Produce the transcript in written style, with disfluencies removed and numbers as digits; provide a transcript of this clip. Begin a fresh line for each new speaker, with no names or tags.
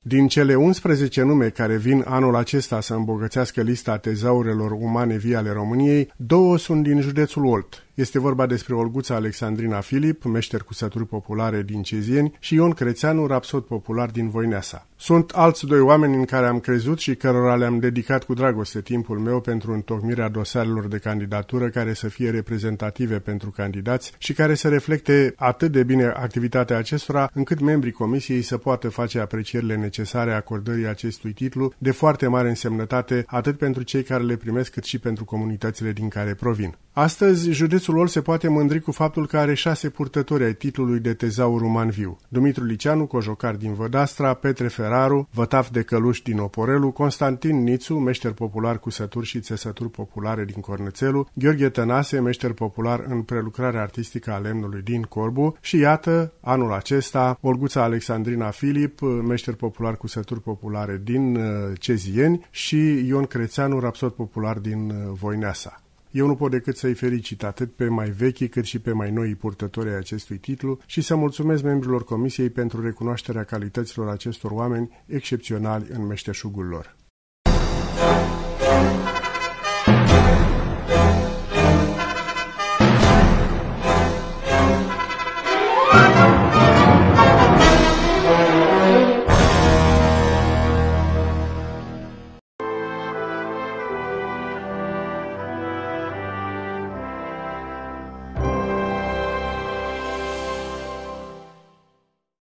Din cele 11 nume care vin anul acesta să îmbogățească lista tezaurelor umane vii ale României, 2 sunt din județul Olt. Este vorba despre Olguța Alexandrina Filip, meșter cu sături populare din Cezieni, și Ion Crețeanu, rapsod popular din Voineasa. Sunt alți 2 oameni în care am crezut și cărora le-am dedicat cu dragoste timpul meu pentru întocmirea dosarelor de candidatură care să fie reprezentative pentru candidați și care să reflecte atât de bine activitatea acestora, încât membrii comisiei să poată face aprecierile necesare acordării acestui titlu de foarte mare însemnătate atât pentru cei care le primesc cât și pentru comunitățile din care provin. Astăzi, județul Olt se poate mândri cu faptul că are 6 purtători ai titlului de tezaur uman viu: Dumitru Liceanu, cojocar din Vădastra, Petre Feraru, vătaf de căluș din Oporelu, Constantin Nițu, meșter popular cu sături și țesături populare din Cornățelu, Gheorghe Tănase, meșter popular în prelucrarea artistică a lemnului din Corbu și iată, anul acesta, Olguța Alexandrina Filip, meșter popular cu sături populare din Cezieni și Ion Crețeanu, rapsod popular din Voineasa. Eu nu pot decât să-i felicit atât pe mai vechi cât și pe mai noi purtători ai acestui titlu și să mulțumesc membrilor comisiei pentru recunoașterea calităților acestor oameni excepționali în meșteșugul lor.